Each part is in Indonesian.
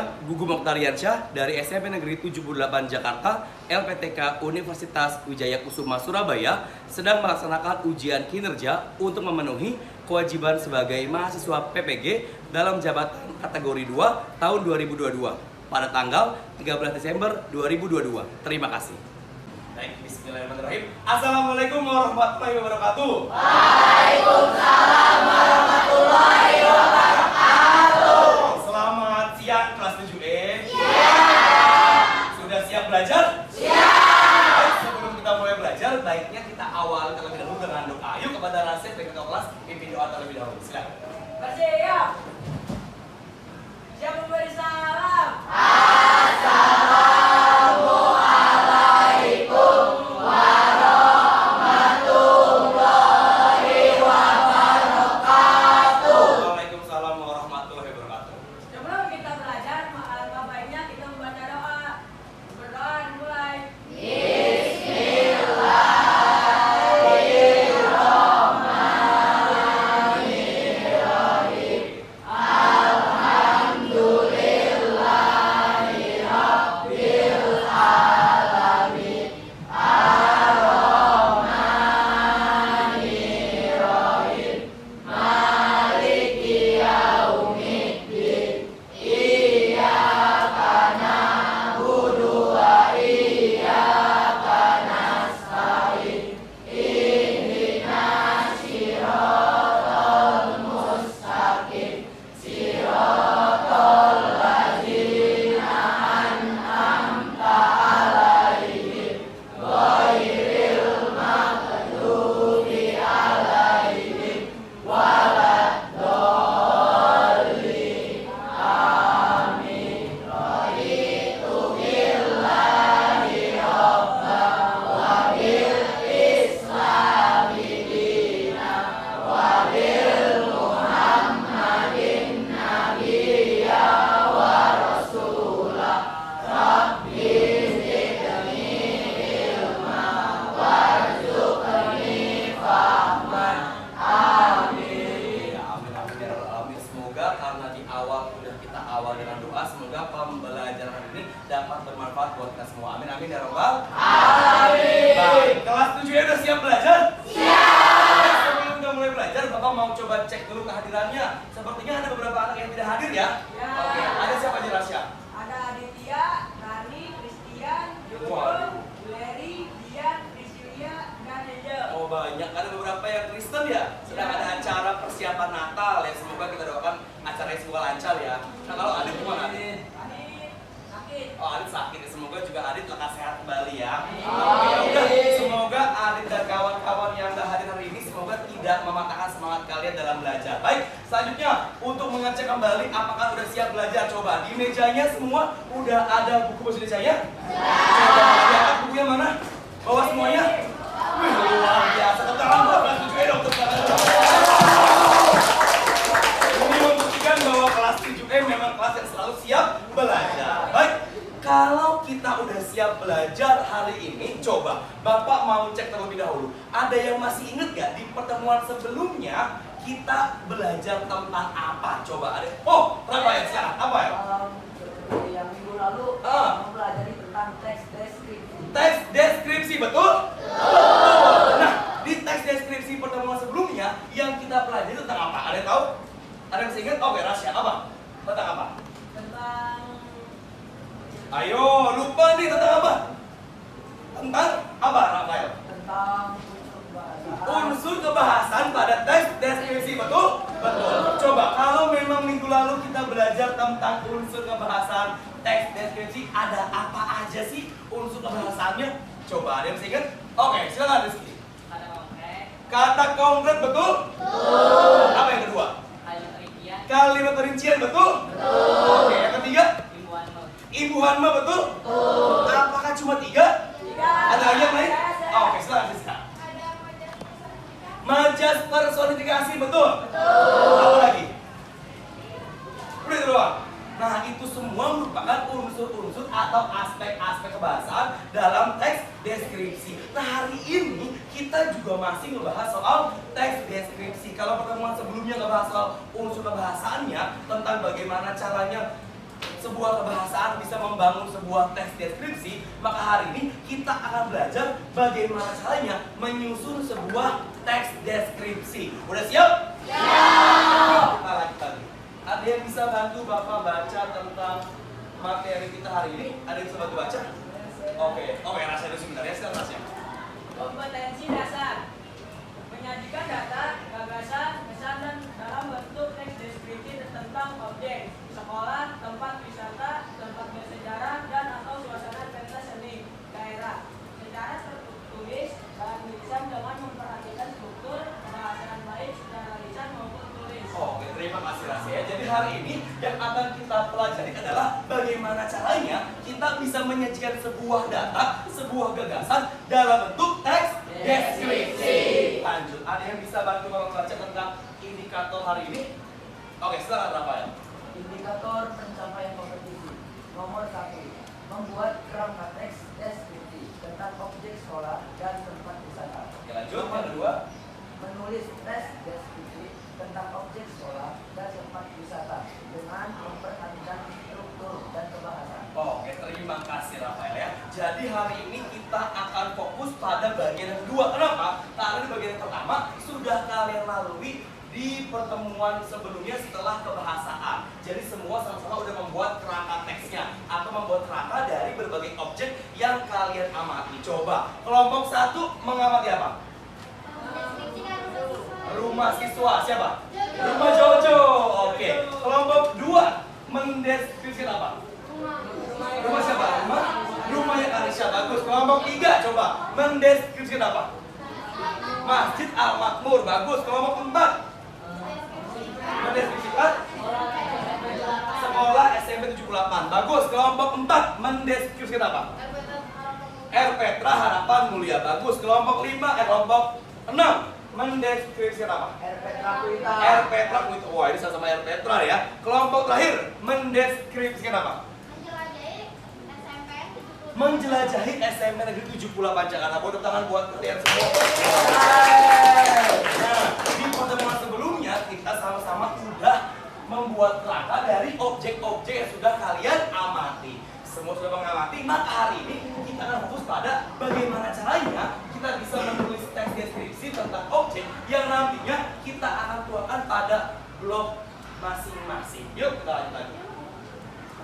Saya Gugu Moktariansyah dari SMP Negeri 78 Jakarta, LPTK Universitas Wijaya Kusuma Surabaya sedang melaksanakan ujian kinerja untuk memenuhi kewajiban sebagai mahasiswa PPG dalam jabatan kategori 2 tahun 2022 pada tanggal 13 Desember 2022. Terima kasih. Baik, bismillahirrahmanirrahim. Assalamualaikum warahmatullahi wabarakatuh. Waalaikumsalam warahmatullahi wabarakatuh. Selamat siang kelas 7E. Siap. Sudah siap belajar? Siap. Baik, sebelum kita mulai belajar, baiknya kita awali terlebih dahulu dengan doa. Yuk kepada Rasid dan ketua kelas, pimpin doa terlebih dahulu. Silakan. Bersiap. Siap memberi salam. Waalaikumsalam warahmatullahi wabarakatuh. Sebelum kita belajar, alangkah baiknya kita membaca doa. Berdoa dimulai. Semoga karena di awal udah kita awal dengan doa, semoga pembelajaran ini dapat bermanfaat buat kita semua. Amin amin ya rabbal alamin. Baik, kelas 7 ya udah siap belajar? Siap. Sebelum kita mulai belajar, Bapak mau coba cek dulu kehadirannya. Sepertinya ada beberapa anak yang tidak hadir ya. Ya. Oke, ada siapa aja Rasya? Ada Aditya, Rani, Christian, Wow. Jujun, Larry, Dian, Priscilia, dan Angel. Oh banyak, ada beberapa yang Kristen ya. Sedang ada acara persiapan Natal ya. Semoga kita doakan acaranya semoga lancar ya. Nah kalau Adit gimana? Adit sakit. Oh Adit sakit ya. Semoga juga Adit lekas sehat kembali ya. Amin. Oke, ya udah. Semoga Adit dan kawan-kawan yang gak hadir hari ini semoga tidak mematahkan semangat kalian dalam belajar. Baik, selanjutnya untuk mengecek kembali apakah udah siap belajar. Coba di mejanya semua udah ada buku bahasa Indonesia-nya? Coba lihat bukunya mana? Bawa semuanya? Wih, luar biasa. Tepuk tangan buat kelas 7E dong, tepuk tangan. Ini membuktikan bahwa kelas 7E memang kelas yang selalu siap belajar. Baik, kalau kita udah siap belajar hari ini, coba Bapak mau cek terlebih dahulu. Ada yang masih inget gak di pertemuan sebelumnya kita belajar tentang apa? Coba ada. Oh, Rafael, silakan. Apa ya? Yang minggu lalu mempelajari tentang teks deskripsi. Teks deskripsi, betul? Betul. Nah, di teks deskripsi pertemuan sebelumnya yang kita pelajari tentang apa? Ada yang tahu? Ada yang masih ingat? Oke, Rasya, apa? Tentang apa? Tentang Ayo, lupa nih tentang apa? Tentang apa, Rafael? tentang unsur bahasa. Unsur kebahasan pada teks deskripsi, betul? Betul. Coba, kalau memang minggu lalu kita belajar tentang unsur kebahasan teks deskripsi, ada apa aja sih unsur kebahasannya? Coba, ada yang masih ingat? Oke, silakan Rizky. Ada konkret, Kata konkret, betul? Betul. Apa yang kedua? kalimat rincian, Kalimat perincian, betul? Betul. Oke, yang ketiga? imbuhan Imbuhan mah, betul? Betul. Apakah cuma 3? Ada lagi yang lain? Oke, silakan Siska. Majas personifikasi, betul? Betul. Apa lagi? Udah itu doang. Nah, itu semua merupakan unsur-unsur atau aspek-aspek kebahasaan dalam teks deskripsi. Nah, hari ini kita juga masih ngebahas soal teks deskripsi. Kalau pertemuan sebelumnya ngebahas soal unsur kebahasaannya, tentang bagaimana caranya sebuah kebahasaan bisa membangun sebuah teks deskripsi, maka hari ini kita akan belajar bagaimana caranya menyusun sebuah teks deskripsi. Udah siap? Siap! Kita lanjut lagi. Ada yang bisa bantu Bapak baca tentang materi kita hari ini? Ada yang bisa bantu baca? Oke, Rasya dulu sebentar ya, silakan Rasya. Kompetensi dasar. Menyajikan data, gagasan, kesan dan dalam bentuk teks deskripsi tentang objek, sekolah, tempat wisata, tempat bersejarah dan atau suasana pentas seni daerah. Secara tertulis dan tulisan dengan memperhatikan struktur kebahasaan baik secara lisan maupun tulis. Oke, terima kasih Rasya. Jadi hari ini yang akan kita pelajari adalah bagaimana caranya kita bisa menyajikan sebuah data, sebuah gagasan dalam bentuk teks deskripsi. Lanjut, ada yang bisa bantu membaca tentang indikator hari ini? Oke, silakan Rafael. Indikator pencapaian kompetisi. Nomor 1. Membuat kerangka teks deskripsi tentang objek sekolah dan tempat wisata. Oke, lanjut. Yang kedua, menulis teks deskripsi tentang objek sekolah dan tempat wisata dengan memperhatikan struktur dan kebahasaan. oke, terima kasih Rafael ya. Jadi hari ini kita akan fokus pada bagian yang kedua. Kenapa? Karena di bagian yang pertama sudah kalian lalui di pertemuan sebelumnya setelah kebahasaan. Jadi semua sama-sama udah membuat kerangka teksnya atau membuat kerangka dari berbagai objek yang kalian amati. Coba, kelompok 1 mengamati apa? Rumah siswa. Siapa? Rumah Jojo. Oke. Kelompok 2 mendeskripsikan apa? Rumah siapa? Rumahnya Karisha. Bagus. Kelompok 3 coba mendeskripsikan apa? Masjid Al-Makmur. Bagus. Kelompok 4 mendeskripsikan sekolah SMP 78. Bagus. Kelompok 4 mendeskripsikan apa? R. Petra Harapan Mulia. Bagus. Kelompok 6 mendeskripsikan apa? R. Petra Kuita. R. Petra Kuita. Wah, ini sama R. Petra ya. Kelompok terakhir mendeskripsikan apa? Menjelajahi SMP Negeri 78 Jakarta. Tepuk tangan buat kalian semua. Nah, di pertemuan sebelumnya kita sama-sama sudah membuat kerangka dari objek-objek yang sudah kalian amati. Semua sudah mengamati, maka hari ini kita akan fokus pada bagaimana caranya kita bisa menulis teks deskripsi tentang objek yang nantinya kita akan tuangkan pada blog masing-masing. Yuk kita lanjut lagi.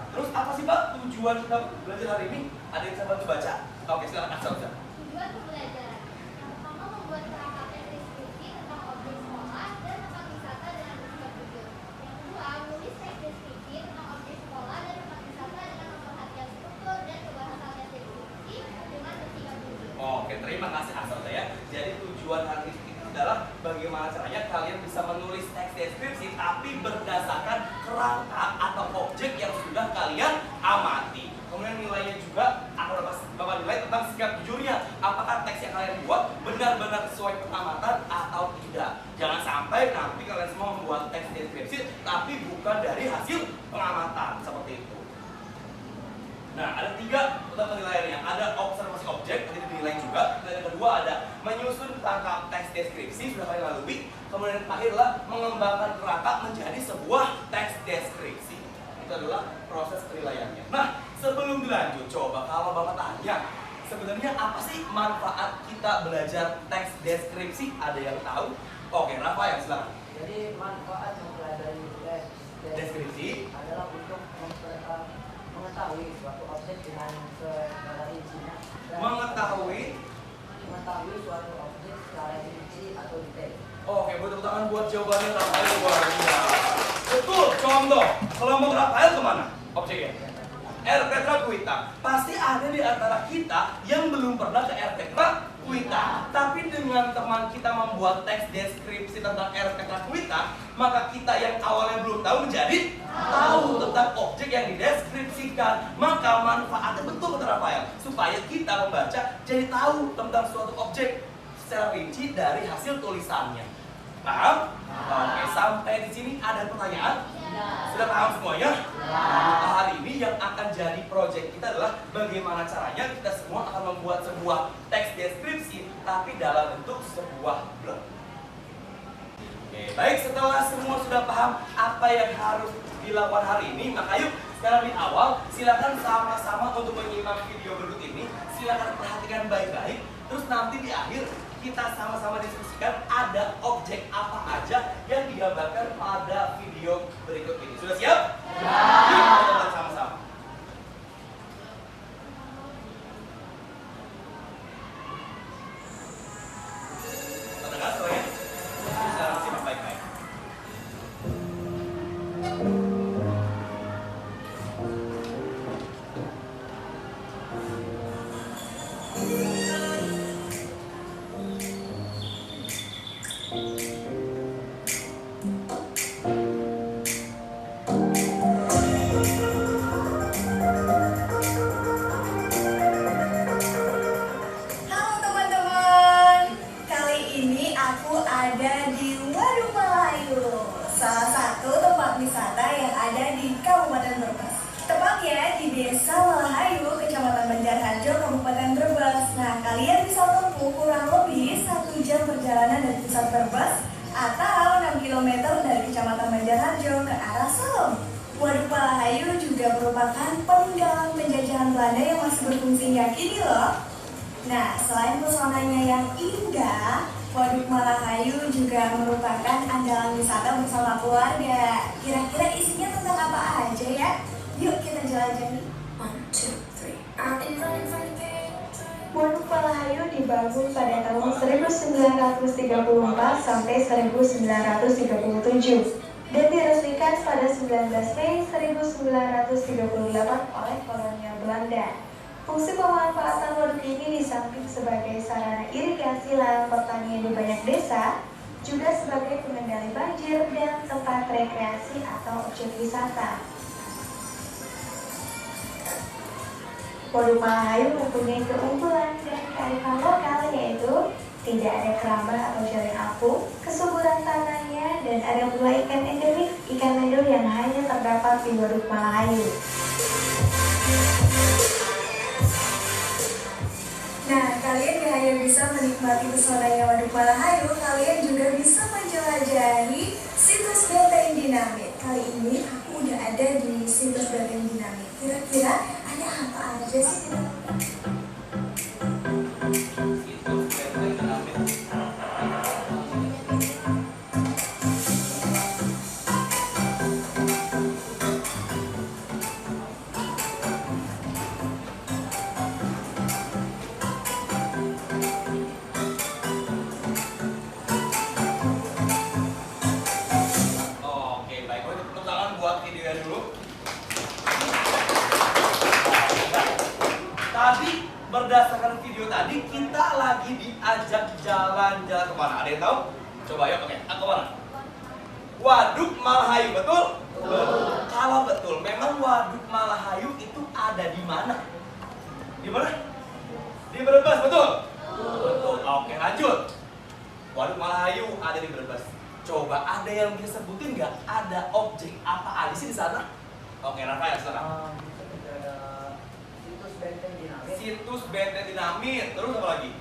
Terus apa sih Pak tujuan kita belajar hari ini? Ada yang bisa bantu baca? Oke, silakan Asal. Tujuan pembelajaran. Yang pertama membuat kerangka teks deskripsi tentang objek sekolah dan tempat wisata dengan bersiap jujur. Yang kedua, menulis teks deskripsi tentang objek sekolah dan tempat wisata dengan memperhatikan struktur dan kebahasaan teks deskripsi dengan bersikap jujur. Oke, terima kasih Asal ya. Jadi tujuan hari ini adalah bagaimana caranya kalian bisa menulis teks deskripsi tapi berdasarkan kerangka atau objek yang sudah kalian amati. Kemudian nilainya juga akan Bapak nilai tentang sikap jujurnya. Apakah teks yang kalian buat benar-benar sesuai pengamatan atau tidak. Jangan sampai nanti kalian semua membuat teks deskripsi tapi bukan dari hasil pengamatan seperti itu. Nah, ada 3 penilaiannya. Ada observasi objek, jadi dinilai juga. Dan yang kedua ada menyusun kerangka teks deskripsi, sudah kalian lalui. Kemudian yang terakhir adalah mengembangkan kerangka menjadi sebuah teks deskripsi. Itu adalah proses penilaiannya. Nah, sebelum dilanjut, coba kalau Bapak tanya, sebenarnya apa sih manfaat kita belajar teks deskripsi? Ada yang tahu? Oke, Rafael silakan. Jadi manfaat mempelajari teks deskripsi adalah untuk mengetahui suatu objek dengan secara rincinya dan mengetahui suatu objek secara rinci atau detail. Oke, tepuk tangan buat jawabannya Rafael luar biasa. Betul, contoh. Kelompok Rafael kemana? Objeknya? R. Petra Kuita. Pasti ada di antara kita yang belum pernah ke R. Petra Kuita. Tapi dengan teman kita membuat teks deskripsi tentang R. Petra Kuita, maka kita yang awalnya belum tahu menjadi tahu tentang objek yang dideskripsikan. Maka manfaatnya betul kata Rafael, supaya kita membaca jadi tahu tentang suatu objek secara rinci dari hasil tulisannya. Paham? Oke, sampai di sini ada pertanyaan? Sudah paham semuanya? Nah, hari ini yang akan jadi proyek kita adalah bagaimana caranya kita semua akan membuat sebuah teks deskripsi tapi dalam bentuk sebuah blog. Oke, baik, setelah semua sudah paham apa yang harus dilakukan hari ini, maka yuk Sekarang di awal, silakan sama-sama untuk menyimak video berikut ini. Silakan perhatikan baik-baik. Terus nanti di akhir kita sama-sama diskusikan ada objek apa aja yang digambarkan pada video berikut ini. Sudah siap? Ya. Yuk kita tonton sama-sama. Terdengar suaranya? Bisa simak baik-baik. Halo teman-teman, kali ini aku ada di Waduk Malayu, salah satu tempat wisata yang ada di Kabupaten Brebes. Tepatnya di Desa Malayu, Kecamatan Banjarharjo, Kabupaten Brebes. Nah, kalian bisa tempuh kurang lebih 1 jam perjalanan dari pusat Brebes atau 6 km dari Kecamatan Banjarharjo ke arah Solong. Waduk Malayu juga merupakan peninggalan penjajahan Belanda yang masih berfungsi hingga kini loh. Nah, selain pesonanya yang indah, Waduk Malayu juga merupakan andalan wisata bersama keluarga. Kira-kira isinya tentang apa aja ya? Yuk kita jelajahi. 1, 2, 3. Waduk Malayu dibangun pada tahun 1934 sampai 1937 dan diresmikan pada 19 Mei 1938 oleh kolonial Belanda. Fungsi pemanfaatan waduk ini di samping sebagai sarana irigasi lahan pertanian di banyak desa, juga sebagai pengendali banjir dan tempat rekreasi atau objek wisata. Waduk Malayu mempunyai keunggulan dan kearifan lokal yaitu tidak ada keramba atau jaring apung, kesuburan tanahnya, dan ada pula ikan endemik, ikan medul yang hanya terdapat di Waduk Malayu. Nah, kalian gak hanya bisa menikmati pesonanya Waduk Malayu, kalian juga bisa menjelajahi situs Benteng Dinamit. Kali ini aku udah ada di situs Benteng Dinamit. Kira-kira ada apa aja sih? Oke, baik. Tepuk tangan buat videonya dulu. Tadi berdasarkan video tadi kita lagi diajak jalan-jalan kemana? Ada yang tahu? Coba yuk, oke. Kemana? Waduk Malayu, betul? Betul. Kalau betul, memang Waduk Malayu itu ada di mana? Di mana? Di Brebes, betul? Betul. Oke, lanjut. Waduk Malayu ada di Brebes. Coba ada yang bisa sebutin nggak? Ada objek apa aja sih di sana? Oke, Rafael, silakan. Ada situs Benteng Dinamit. Situs Benteng Dinamit. Terus apa lagi?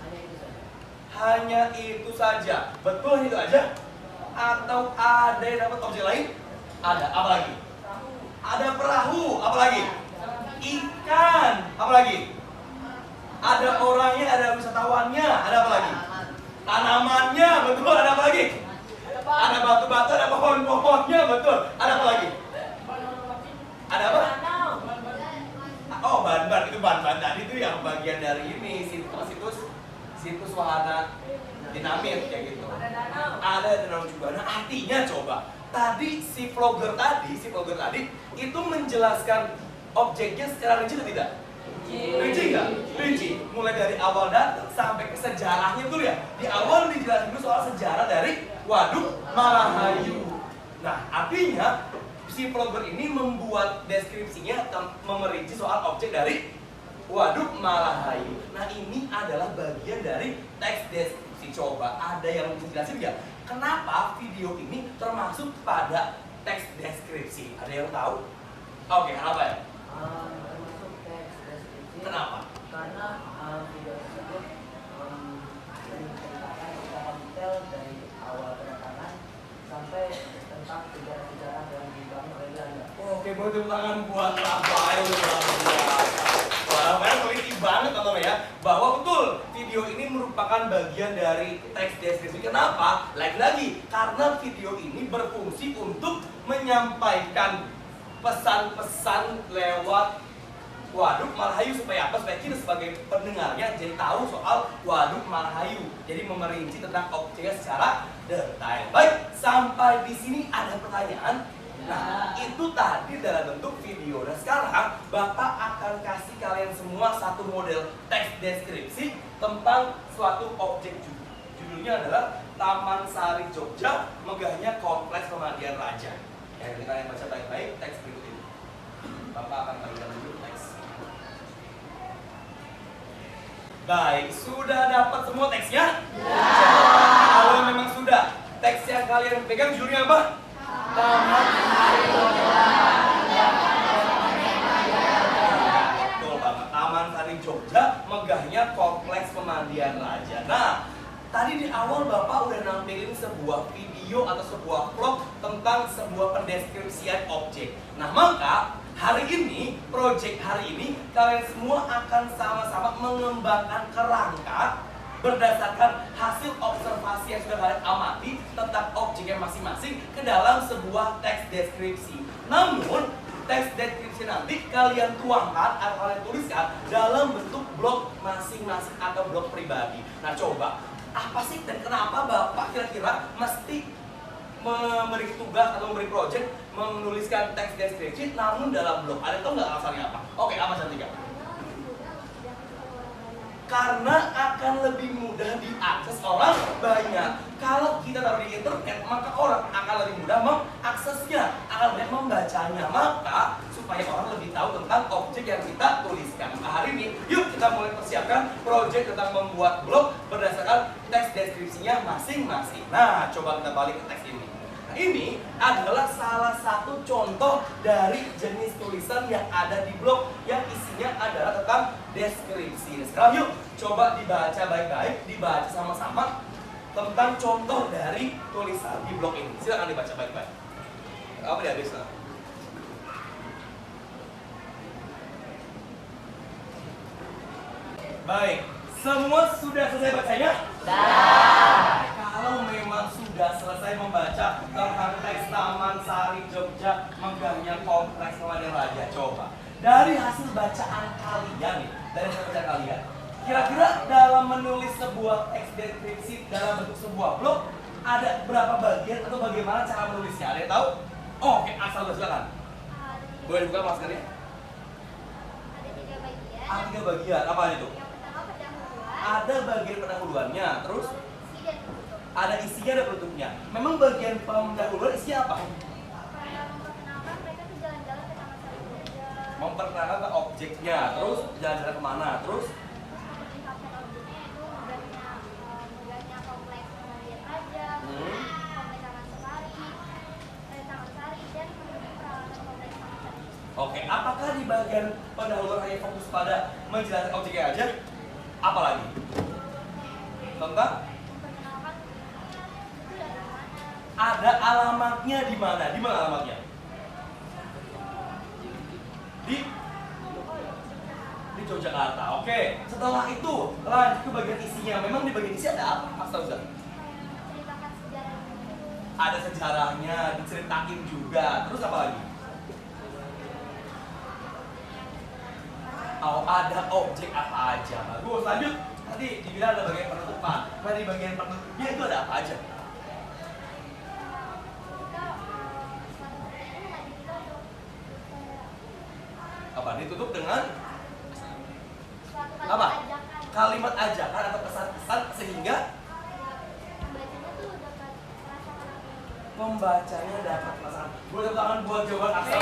Hanya itu saja. Hanya itu saja. Betul itu aja? Atau ada yang dapat objek lain? Ada. Apa lagi? Ada perahu. Apa lagi? Ikan. Apa lagi? Ada orangnya, ada wisatawannya. Ada apa lagi? Tanamannya. Betul. Ada apa lagi? Ada batu-batu, ada pohon-pohonnya. Betul. Ada apa lagi? Ada apa? Oh, ban-ban. Itu ban-ban tadi itu yang bagian dari ini. Situs wahana dinamit kayak gitu. Ada danau juga. Nah, artinya coba tadi si vlogger tadi itu menjelaskan objeknya secara rinci atau tidak? Rinci nggak? Rinci. Mulai dari awal datang sampai ke sejarahnya dulu ya. Di awal dijelasin dulu soal sejarah dari Waduk Malayu. Nah, artinya si vlogger ini membuat deskripsinya memerinci soal objek dari Waduk Malayu. Nah, ini adalah bagian dari teks deskripsi. Coba ada yang bisa jelasin nggak? Kenapa video ini termasuk pada teks deskripsi? Ada yang tahu? Oke, kenapa ya? Termasuk teks deskripsi. Kenapa? Karena video tersebut menceritakan secara detail dari awal kedatangan sampai tentang sejarah-sejarah yang dibangun oleh Belanda. Oke, boleh Beri tepuk tangan buat Rafael. Wah, teliti banget teman-teman ya, bahwa betul video ini merupakan bagian dari teks deskripsi. Kenapa? Lagi-lagi karena video ini berfungsi untuk menyampaikan pesan-pesan lewat Waduk Marhayu. Supaya apa? Supaya kita sebagai pendengarnya jadi tahu soal Waduk Marhayu. Jadi memerinci tentang objeknya secara detail. Baik, sampai di sini ada pertanyaan. Nah, itu tadi dalam bentuk video. Nah, sekarang Bapak akan kasih kalian semua satu model teks deskripsi tentang suatu objek juga. Judulnya adalah Taman Sari Jogja, megahnya Kompleks Pemandian Raja. Ya, kita yang baca baik-baik teks berikut ini. Bapak akan bagikan dulu teks. Baik, sudah dapat semua teksnya? Ya. Kalau memang sudah, teks yang kalian pegang judulnya apa? Taman Sari Jogja. Betul banget, Taman Sari Jogja, megahnya Kompleks Pemandian Raja. Nah, tadi di awal Bapak udah nampilin sebuah video atau sebuah vlog tentang sebuah pendeskripsian objek. Nah, maka hari ini, project hari ini, kalian semua akan sama-sama mengembangkan kerangka berdasarkan hasil observasi yang sudah kalian amati tentang objeknya masing-masing ke dalam sebuah teks deskripsi. Namun, teks deskripsi nanti kalian tuangkan atau kalian tuliskan dalam bentuk blog masing-masing atau blog pribadi. Nah, coba, apa sih dan kenapa Bapak kira-kira mesti memberi tugas atau memberi project menuliskan teks deskripsi namun dalam blog? Ada tahu nggak alasannya apa? Oke, apa Cantika? Karena akan lebih mudah diakses orang banyak. Kalau kita taruh di internet, maka orang akan lebih mudah mengaksesnya, akan lebih membacanya. Maka supaya orang lebih tahu tentang objek yang kita tuliskan. Nah, hari ini, yuk kita mulai persiapkan project tentang membuat blog berdasarkan teks deskripsinya masing-masing. Nah, coba kita balik ke teks ini. Nah, ini adalah salah satu contoh dari jenis tulisan yang ada di blog yang isinya adalah tentang deskripsi. Sekarang yuk coba dibaca baik-baik, dibaca sama-sama tentang contoh dari tulisan di blog ini. Silakan dibaca baik-baik. Apa dia bisa? Baik, semua sudah selesai bacanya? Kalau memang sudah selesai membaca tentang teks Taman Sari Jogja, megahnya Kompleks Pemandian Raja, coba dari hasil bacaan kalian nih, kira-kira dalam menulis sebuah teks deskripsi dalam bentuk sebuah blog ada berapa bagian atau bagaimana cara menulisnya? Ada yang tahu? Oh, oke, asal silakan. Boleh dibuka maskernya? Ada 3 bagian. Ada 3 bagian, apa itu? Yang pertama pendahuluan. Ada bagian pendahuluannya, terus Isi dan penutup. ada isinya dan penutupnya. Memang bagian pendahuluan isinya apa? Kayak memperkenalkan mereka tuh jalan-jalan ke Taman Sari Jogja. Memperkenalkan ke objeknya, terus jalan-jalan kemana, terus Mengungkapkan objeknya itu megahnya Kompleks Pemandian Raja, Kompleks Taman Sari, dan menuju peralatan Kompleks Taman Sari. oke, apakah di bagian pendahuluan hanya fokus pada menjelaskan objeknya aja? Apalagi? Tentang Memperkenalkan itu dari mana. ada alamatnya di mana? Di mana alamatnya? Di Yogyakarta. Oke, setelah itu lanjut ke bagian isinya. Memang di bagian isi ada apa, Mas Tauzan? Menceritakan sejarah itu. Ada sejarahnya, diceritain juga. Terus apa lagi? Oh, ada objek apa aja. Bagus, lanjut. Tadi dibilang ada bagian penutupan. Nah, di bagian penutupnya itu ada apa aja? Kita suatu pertanyaan tadi kita untuk Apa? Ditutup dengan suatu apa? kalimat ajakan. Kalimat ajakan atau pesan-pesan sehingga Pembacanya tuh dapat merasakan apa yang pembacanya dapat perasaan. Boleh tepuk tangan buat jawaban asal.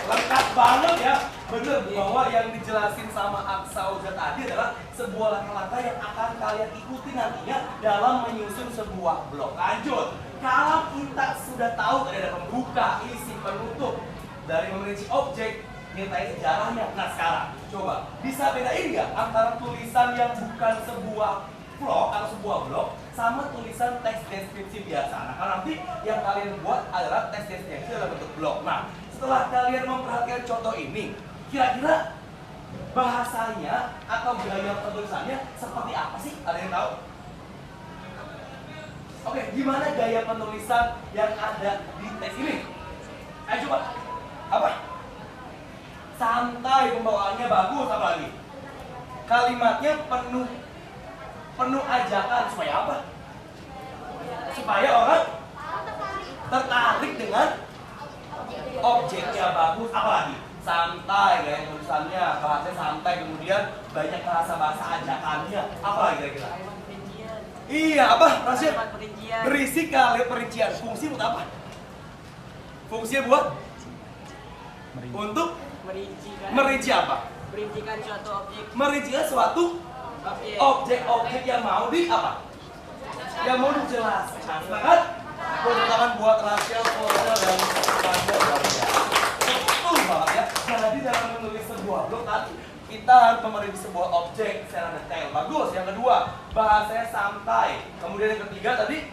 Lengkap banget ya. Bener bahwa yang dijelasin sama Aksauza tadi adalah sebuah langkah-langkah yang akan kalian ikuti nantinya dalam menyusun sebuah blog. Lanjut. Kalau kita sudah tahu tadi ada pembuka, isi, penutup, dari memerinci objek, nyertai sejarahnya. Nah sekarang, coba bisa bedain nggak antara tulisan yang bukan sebuah vlog atau sebuah blog sama tulisan teks deskripsi biasa. Nah, karena nanti yang kalian buat adalah teks deskripsi dalam bentuk blok. Nah, setelah kalian memperhatikan contoh ini, kira-kira bahasanya atau gaya penulisannya seperti apa sih? Ada yang tahu? Oke, gimana gaya penulisan yang ada di teks ini? Ayo coba. Apa? Santai, pembawaannya bagus, apa lagi? Kalimatnya penuh ajakan supaya apa? Supaya orang tertarik dengan objeknya bagus, apa lagi? Santai, gaya tulisannya, bahasanya santai, kemudian banyak bahasa ajakannya, apa lagi kira-kira? Iya, apa? Rasanya berisi kalimat perincian. Fungsi buat apa? Fungsinya buat? Untuk? Merinci apa? Merincikan suatu objek. Merincikan suatu objek-objek yang mau di apa? Yang mau dijelaskan, kan? Pertama buat rahasia, folder dan betul banget ya. Jadi dalam menulis sebuah blog tadi kita harus memerinci sebuah objek secara detail. Bagus. Yang kedua, bahasanya santai. Kemudian yang ketiga tadi,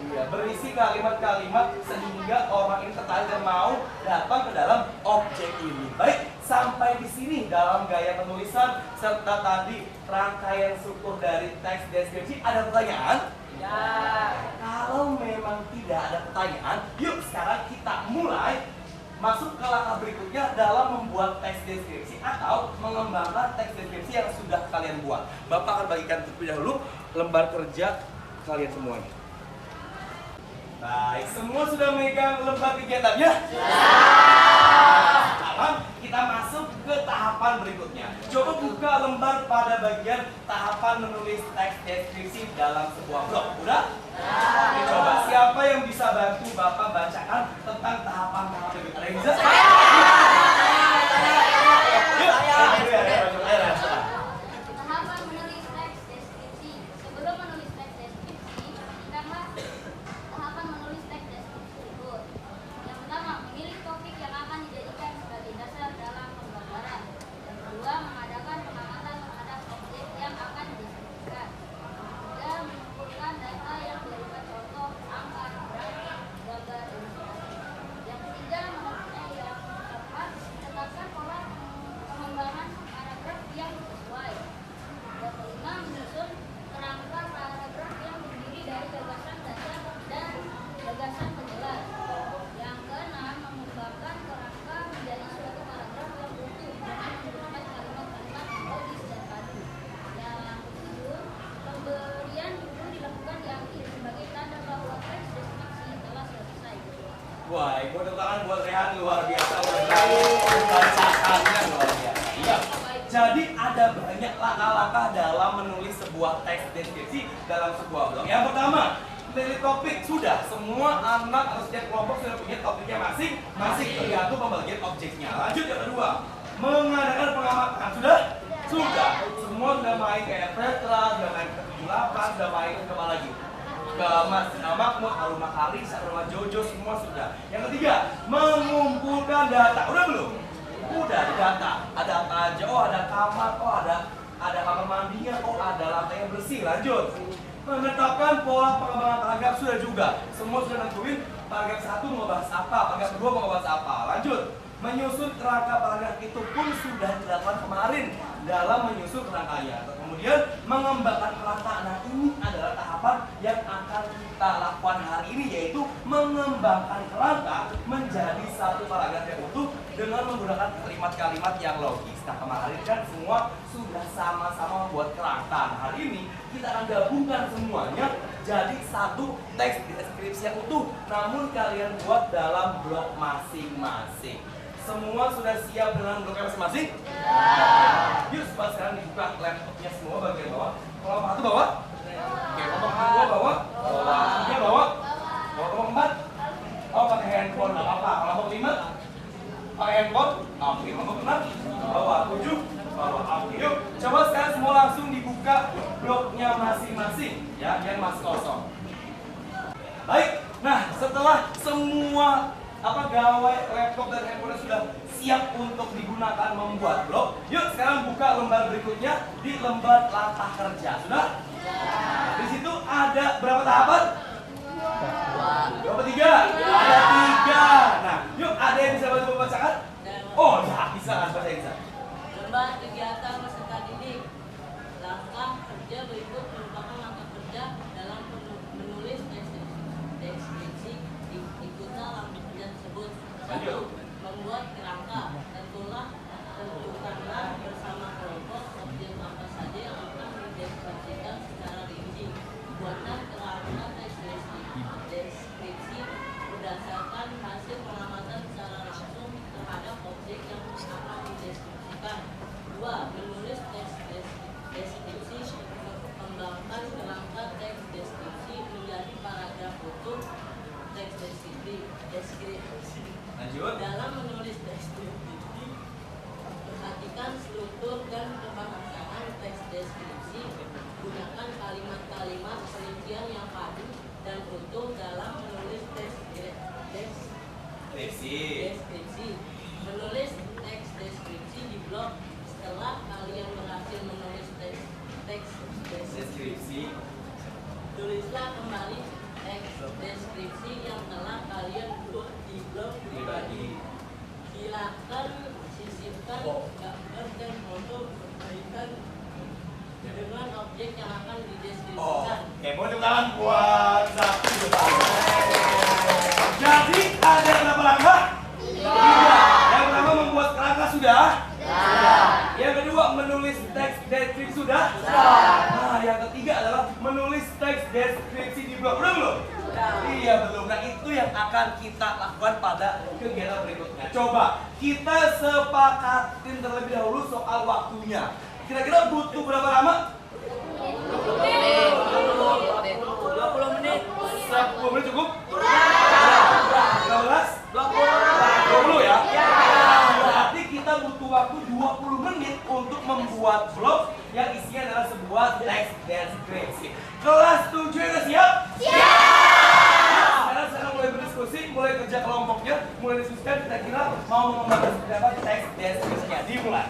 iya, berisi kalimat-kalimat sehingga orang ini tertarik dan mau datang ke dalam objek ini. Baik, sampai di sini dalam gaya penulisan serta tadi rangkaian struktur dari teks deskripsi. Ada pertanyaan? Ya. Kalau memang tidak ada pertanyaan, yuk sekarang kita mulai masuk ke langkah berikutnya dalam membuat teks deskripsi atau mengembangkan teks deskripsi yang sudah kalian buat. Bapak akan bagikan terlebih dahulu lembar kerja kalian semuanya. Baik, semua sudah memegang lembar kegiatannya? Sekarang kita masuk ke tahapan berikutnya. Coba buka lembar pada bagian tahapan menulis teks deskripsi dalam sebuah blog. Udah? Oke, coba siapa yang bisa bantu Bapak bacakan tentang tahapan-tahapan berikut? Ada yang bisa? Tahapan menulis teks deskripsi. Sebelum menulis teks deskripsi, perhatikanlah tahapan menulis teks deskripsi berikut. Yang pertama, memilih topik yang akan dijadikan sebagai dasar dalam pembahasan. Yang kedua, mengadakan pengamatan terhadap objek yang akan dideskripsikan. Ketiga, mengumpulkan data yang berupa contoh, angka, grafik, gambar, dan ilustrasi. Yang ketiga, menurutnya yang tepat, tetapkan pola pengembangan paragraf yang sesuai. Yang kelima, menyusun kerangka paragraf yang terdiri dari gagasan dasar dan gagasan penjelas. Yang keenam, mengembangkan kerangka menjadi suatu paragraf yang utuh dengan menggunakan kalimat-kalimat yang logis dan padu. Yang ketujuh, pemberian judul dilakukan di akhir sebagai tanda bahwa teks deskripsi telah selesai. Wah, ikut tangan buat Rehan luar biasa. Bacaannya luar biasa. Iya. Jadi ada banyak langkah-langkah dalam menulis sebuah teks deskripsi dalam sebuah blog. Yang pertama, pilih topik. Sudah, semua anak atau setiap kelompok sudah punya topiknya masing-masing tergantung pembagian objeknya. Lanjut yang kedua, mengadakan pengamatan. Sudah? Sudah. Semua sudah main kayak Petra, sudah main ke 78, sudah main ke mana lagi? Ke Mas Mahmud, Aruma Kalisa, Aruma Jojo, semua sudah. Yang ketiga, mengumpulkan data. Udah belum? Udah data. Ada apa aja? Oh, ada kamar. Oh, ada kamar mandinya. Oh, ada lantai yang bersih. Lanjut. Menetapkan pola pengembangan paragraf sudah juga. Semua sudah nentuin paragraf 1 mau bahas apa, paragraf 2 mau bahas apa. Lanjut. Menyusun kerangka paragraf itu pun sudah dilakukan kemarin dalam menyusun kerangkanya. Kemudian mengembangkan kerangka. Nah, ini adalah tahapan yang akan kita lakukan hari ini, yaitu mengembangkan kerangka menjadi satu paragraf yang utuh dengan menggunakan kalimat-kalimat yang logis. Nah, kemarin kan semua sudah sama-sama membuat kerangka. Nah, hari ini kita akan gabungkan semuanya jadi satu teks deskripsi yang utuh, namun kalian buat dalam blok masing-masing. Semua sudah siap dengan bloknya masing-masing? Ya. Yuk, sekarang dibuka laptopnya semua bagian bawah. Kelompok 1 bawah? Oke, kelompok 2 bawah? Kelompok 3 bawah? Kelompok 4? Oh, pakai handphone, nggak apa-apa. Kelompok 5? Pakai handphone? Oke, kelompok 6? Bawah. 7? Bawah. Oke, yuk. Coba sekarang semua langsung dibuka bloknya masing-masing. Ya, biar masih kosong. Baik, nah setelah semua gawai laptop dan handphone sudah siap untuk digunakan membuat blog, yuk sekarang buka lembar berikutnya di lembar langkah kerja. Sudah? Di situ ada berapa tahapan? Berapa? 3? Ada 3. Nah, yuk ada yang bisa bantu membacakan? Oh, ya bisa kan bahasa Inggris. Lomba kegiatan peserta didik. Langkah kerja berikut merupakan langkah kerja dalam menulis deskripsi ikutan langkah kerja tersebut. 1. Membuat kerangka. Tentukanlah bersama kelompok objek apa saja yang akan dideskripsikan secara rinci. Buatlah kerangka deskripsi berdasarkan hasil pengamatan secara langsung terhadap objek yang akan dideskripsikan. 2. Menulis teks deskripsi. Kembangkan kerangka teks deskripsi menjadi paragraf utuh teks deskripsi. Lanjut. Dalam menulis deskripsi, perhatikan struktur dan kebahasaan teks deskripsi. Gunakan kalimat-kalimat perincian yang padu dan utuh dalam menulis deskripsi. Menulis teks deskripsi di blog. Setelah kalian berhasil menulis teks deskripsi, tulislah kembali teks deskripsi yang telah kalian buat di blog pribadi. Silakan sisipkan gambar dan foto berkaitan dengan objek yang akan dideskripsikan. Mau tangan buat Zakti. Jadi ada berapa langkah? 3. Yang pertama membuat kerangka sudah? Yang kedua menulis teks deskripsi sudah? Nah, yang ketiga adalah menulis teks deskripsi di blog. Udah belum? Iya belum. Nah itu yang akan kita lakukan pada kegiatan berikutnya. Coba kita sepakatin terlebih dahulu soal waktunya. Kira-kira butuh berapa lama? 20 menit. 10 menit cukup? 15? 20 ya? Berarti kita butuh waktu 20 menit untuk membuat blog yang isinya adalah sebuah teks deskripsi. Kelas 7 udah siap? Sekarang mulai berdiskusi, mulai kerja kelompoknya, mulai diskusikan kira-kira mau mengembangkan seperti apa teks deskripsinya. Dimulai.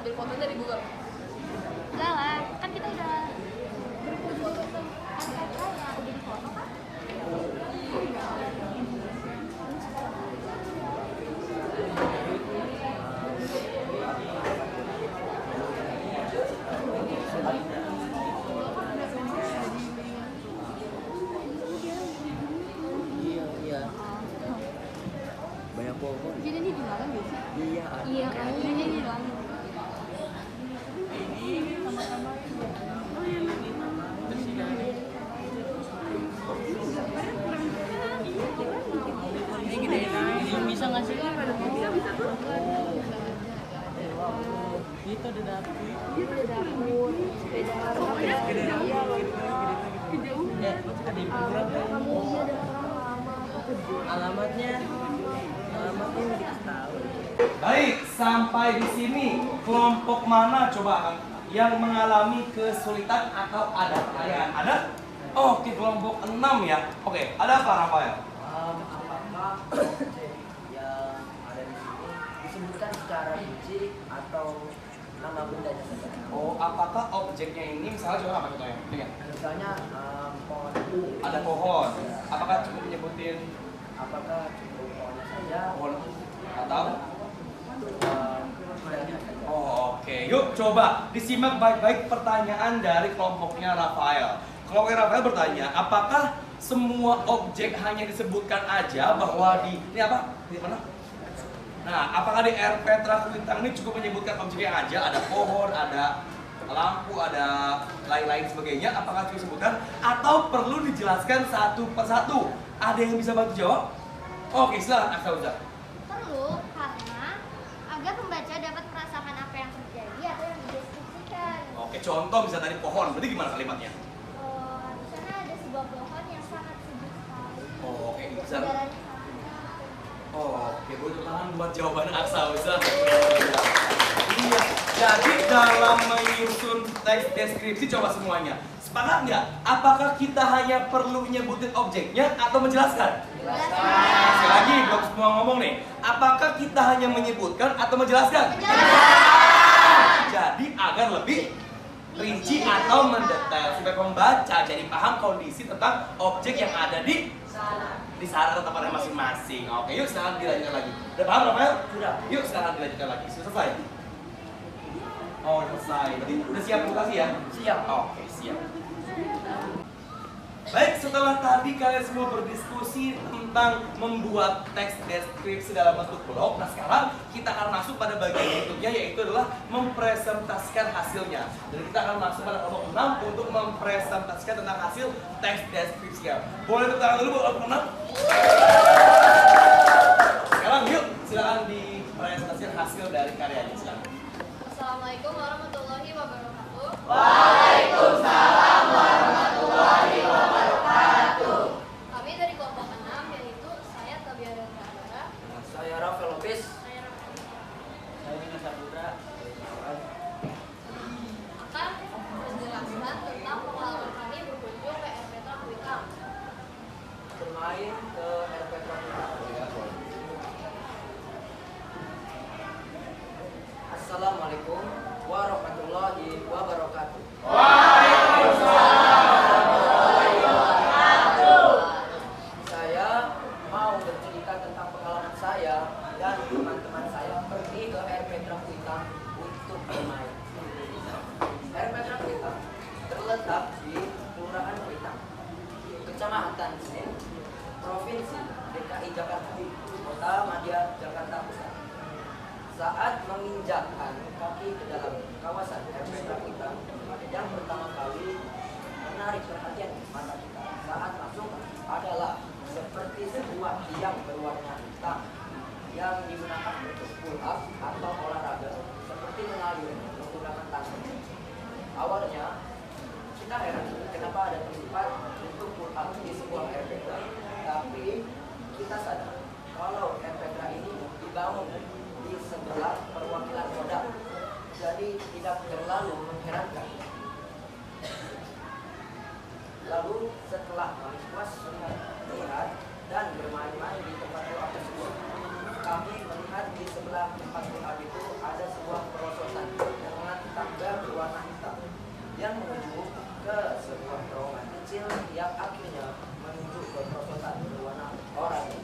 Ambil foto dari Google. Enggak lah, kan kita udah berfoto kan kakaknya udah di foto kan? Iya. Banyak pohon. Jadi ini di mana sih? Iya. Iya, kayaknya di langit. Ini gedein aja. Bisa nggak sih? Itu ada dapur. Ya, ada ibu kurang kan? Alamatnya dikasih tahu. Baik, sampai di sini kelompok mana coba yang mengalami kesulitan atau ada pertanyaan? Ada? Oke, kelompok 6 ya. Oke, ada apa Rafael? Apakah objek yang ada di sini disebutkan secara rinci atau nama bendanya saja? Oh, apakah objeknya ini misalnya coba apa contohnya? Lihat. Misalnya pohon. Ada pohon. Apakah cukup menyebutin Apakah cukup pohonnya saja? pohon atau? Bendanya saja. Oh, oke. Yuk coba disimak baik-baik pertanyaan dari kelompoknya Rafael. Kelompoknya Rafael bertanya, apakah semua objek hanya disebutkan aja bahwa ini apa? Di mana? Nah, apakah di R. Petra Kuitang ini cukup menyebutkan objeknya aja? Ada pohon, ada lampu, ada lain-lain sebagainya. Apakah cukup disebutkan? Atau perlu dijelaskan satu persatu? Ada yang bisa bantu jawab? Oke, silakan Aksa. Perlu karena agar pembaca dapat merasakan apa yang terjadi atau yang dideskripsikan. Oke, contoh misalnya tadi pohon, berarti gimana kalimatnya? Di sana ada sebuah pohon yang sangat sejuk buat jawaban Aksauza. Iya, jadi dalam menyusun teks deskripsi coba semuanya. Sepakat nggak? Apakah kita hanya perlu nyebutin objeknya atau menjelaskan? Sekali lagi, belum semua ngomong nih. Apakah kita hanya menyebutkan atau menjelaskan? Jadi agar lebih rinci atau mendetail supaya pembaca jadi paham kondisi tentang objek yang ada di sana tempatnya masing-masing. Oke, yuk sekarang dilanjutkan lagi. Udah paham, Rafael? Sudah. Yuk sekarang dilanjutkan lagi. Sudah selesai? Oh, selesai. Berarti udah siap mutasi ya? Siap. Oke, siap. Baik, setelah tadi kalian semua berdiskusi tentang membuat teks deskripsi dalam bentuk blog, nah sekarang kita akan masuk pada bagian berikutnya, yaitu adalah mempresentasikan hasilnya. Dan kita akan masuk pada kelompok 6 untuk mempresentasikan tentang hasil teks deskripsinya. Boleh tepuk tangan dulu buat kelompok 6? Sekarang yuk, silakan dipresentasikan hasil dari karyanya. Silakan. Assalamualaikum warahmatullahi wabarakatuh. Waalaikumsalam warahmatullahi wabarakatuh. Kami dari kelompok 6, yaitu saya Tabia dan Rara. Saya Rafael Lopez. Saya Saya Nina Saputra. akan menjelaskan tentang pengalaman kami berkunjung ke RP Trakwitang. Bermain ke RP Trakwitang. Assalamualaikum warahmatullahi wabarakatuh. Saya mau bercerita tentang pengalaman saya dan teman-teman saya pergi ke RP Trakwitang untuk bermain. RP Trakwitang terletak di Kelurahan Kuitang, Kecamatan Senen, Provinsi DKI Jakarta, Kota Madya, Jakarta Pusat. Saat menginjakkan kaki ke dalam kawasan RP Trakwitang, yang pertama kali menarik perhatian mata kita saat masuk adalah seperti sebuah tiang berwarna hitam yang digunakan untuk pull up atau olahraga seperti mengalir menggunakan tangan. Awalnya kita heran kenapa ada tempat untuk pull up di sebuah RPK, tapi kita sadar kalau RPK ini dibangun di sebelah perwakilan Kodam, jadi tidak terlalu mengherankan. Lalu setelah kami puas melihat dan bermain-main di tempat pull up tersebut, kami melihat di sebelah tempat pull up itu ada sebuah perosotan dengan tangga berwarna hitam yang menuju ke sebuah terowongan kecil yang akhirnya menuju ke perosotan berwarna oranye.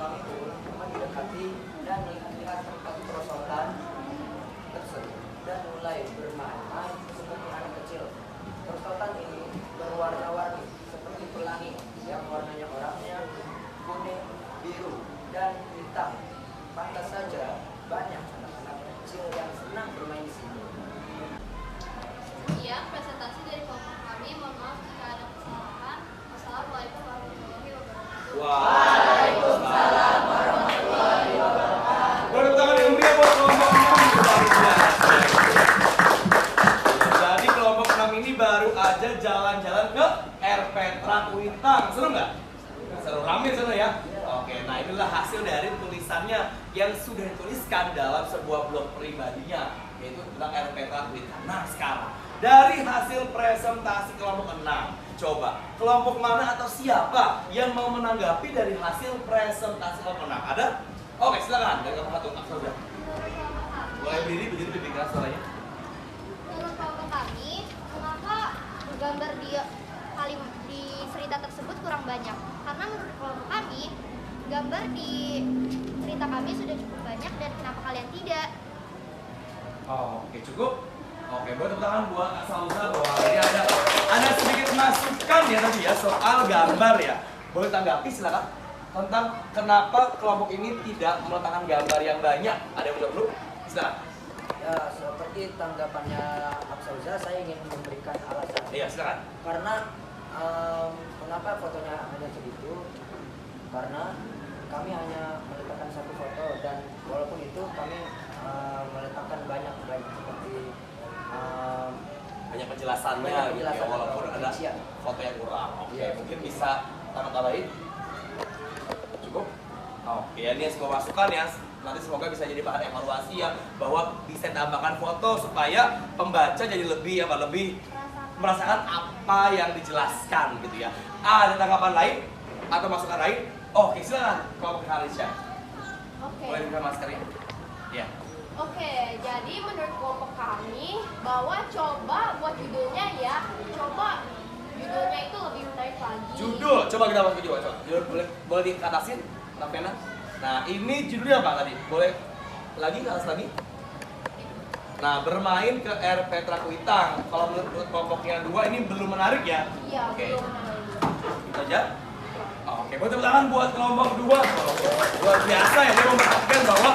Kami pun mendekati dan melihat tempat perosotan tersebut dan mulai bermain-main seperti anak kecil. Perosotan ini berwarna-warni seperti pelangi yang warnanya oranye, kuning, biru, dan hitam. Pantas saja banyak anak-anak kecil yang senang bermain di sini. Sekian presentasi dari kelompok kami. Mohon maaf jika ada kesalahan. Wassalamualaikum warahmatullahi wabarakatuh. Waalaikumsalam warahmatullahi wabarakatuh. Boleh tangan yang meriah buat kelompok 6. Luar biasa. Jadi kelompok 6 ini baru aja jalan-jalan ke RP Trakwitang. Seru nggak? Seru, rame seru ya? Oke, nah inilah hasil dari tulisannya yang sudah dituliskan dalam sebuah blog pribadinya, yaitu tentang RP Trakwitang. Nah sekarang, dari hasil presentasi kelompok 6, coba kelompok mana atau siapa yang mau menanggapi dari hasil presentasi kelompok 6? Ada? Oke, silakan dari kelompok 1, Aksauza. Boleh berdiri begitu lebih keras suaranya. Menurut kelompok kami, mengapa gambar di cerita tersebut kurang banyak? Karena menurut kelompok kami, gambar di cerita kami sudah cukup banyak dan kenapa kalian tidak? Oh, oke cukup. Oke, boleh tepuk tangan buat Aksauza bahwa ini ada sedikit masukan ya tadi ya soal gambar ya. Boleh tanggapi silakan tentang kenapa kelompok ini tidak meletakkan gambar yang banyak. Ada yang belum? Silakan. Ya, seperti tanggapannya Aksauza, saya ingin memberikan alasan. Iya, silakan. Karena mengapa fotonya hanya segitu? Karena kami hanya meletakkan satu foto dan walaupun itu kami meletakkan banyak seperti Banyak penjelasannya banyak gitu penjelasan ya, walaupun atau ada rincian. foto yang kurang. Oke, Iya. mungkin bisa tambah-tambahin. Cukup? Oke, ini sebuah masukan ya Nanti semoga bisa jadi bahan evaluasi ya, bahwa bisa tambahkan foto supaya pembaca jadi lebih merasakan apa yang dijelaskan gitu ya. Ada tanggapan lain atau masukan lain? Oke, silakan kelompok Harisha. Oke. Boleh buka maskernya? Ya. Oke, jadi menurut kelompok kami bahwa coba buat judulnya ya, coba judulnya itu lebih menarik lagi. Judul, coba kita masuk judul. Coba. Judul boleh dikatasin, Pena. Nah, ini judulnya apa tadi? Boleh lagi ke atas lagi? Nah, bermain ke Air Petra Kuitang. Kalau menurut kelompok yang 2 ini belum menarik ya? Iya, Oke. belum menarik. Itu aja. Oke, buat tepuk tangan buat kelompok 2. Luar biasa ya, dia memperhatikan bahwa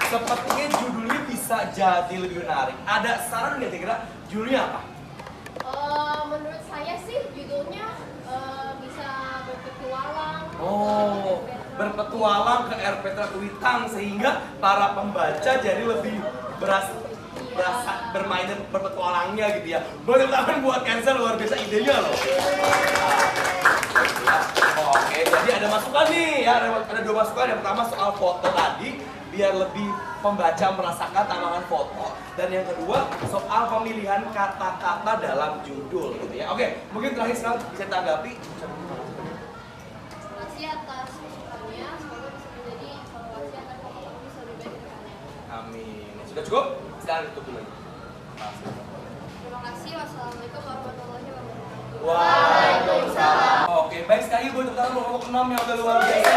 sepertinya judulnya bisa jadi lebih menarik. Ada saran nggak kira-kira judulnya apa? Menurut saya sih judulnya bisa berpetualang. Oh, berpetualang ke Air Petra Kuitang sehingga para pembaca jadi lebih berasa bermain dan berpetualangnya gitu ya. Boleh tepuk tangan buat Cancel, luar biasa idenya loh. Oke, jadi ada masukan nih ya, ada 2 masukan. Yang pertama soal foto tadi, biar lebih pembaca merasakan tambahan foto. Dan yang kedua soal pemilihan kata-kata dalam judul gitu ya. Oke, mungkin terakhir sekarang bisa tanggapi. Terima kasih atas masukannya, semoga bisa menjadi evaluasi agar kelompok kami bisa lebih baik ke depannya. Amin. Sudah cukup? Sekarang tutup dulu. Terima kasih, wassalamualaikum warahmatullahi wabarakatuh. Waalaikumsalam. Oke, baik sekali buat teman-teman kelompok 6 yang udah luar biasa.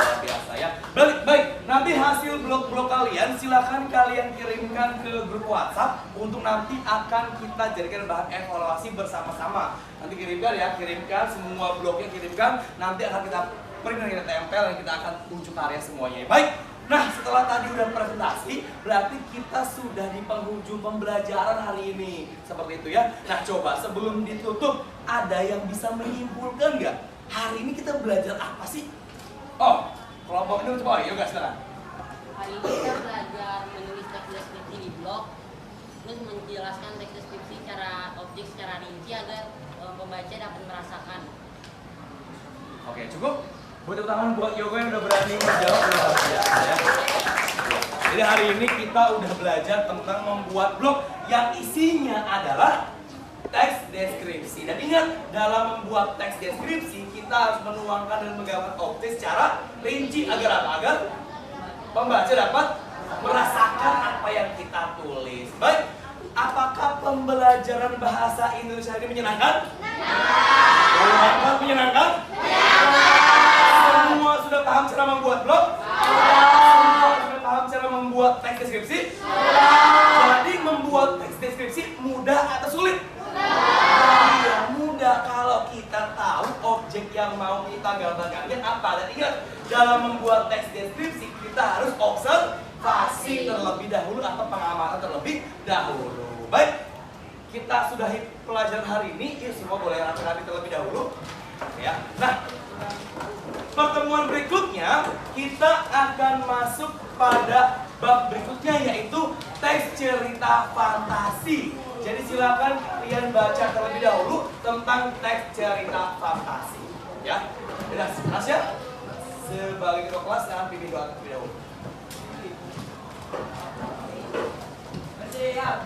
Luar biasa ya. Baik. Nanti hasil blog kalian silakan kalian kirimkan ke grup WhatsApp untuk nanti akan kita jadikan bahan evaluasi bersama-sama. Nanti kirimkan semua blognya kirimkan. Nanti akan kita print dan kita tempel dan kita akan unjuk karya semuanya. Baik. Nah, setelah tadi udah presentasi, berarti kita sudah di penghujung pembelajaran hari ini. Seperti itu ya. Nah, coba sebelum ditutup, ada yang bisa menyimpulkan nggak? Hari ini kita belajar apa sih? Oh, kelompok ini coba, yoga silakan. Hari ini kita belajar menulis teks deskripsi di blog, terus menjelaskan teks deskripsi secara objek secara rinci agar pembaca dapat merasakan. Oke, cukup? Buat tepuk tangan buat Yoga yang udah berani menjawab luar biasa ya. Jadi hari ini kita udah belajar tentang membuat blog yang isinya adalah teks deskripsi. Dan ingat, dalam membuat teks deskripsi kita harus menuangkan dan menggambarkan objek secara rinci agar apa? Agar pembaca dapat merasakan apa yang kita tulis. Baik, apakah pembelajaran bahasa Indonesia ini menyenangkan? Menyenangkan? Semua sudah paham cara membuat blog? Semua sudah paham cara membuat teks deskripsi? Jadi membuat teks deskripsi mudah atau sulit? Iya, mudah kalau kita tahu objek yang mau kita gambarkannya apa. Dan ingat, dalam membuat teks deskripsi kita harus observasi terlebih dahulu atau pengamatan terlebih dahulu. Baik, kita sudahi pelajaran hari ini. Yuk, semua boleh rapi-rapi terlebih dahulu. Ya. Nah, pertemuan berikutnya kita akan masuk pada bab berikutnya, yaitu teks cerita fantasi. Jadi silakan kalian baca terlebih dahulu tentang teks cerita fantasi. Ya, jelas. Tasya, sebagai ketua kelas jangan pilih doa terlebih dahulu. Siap.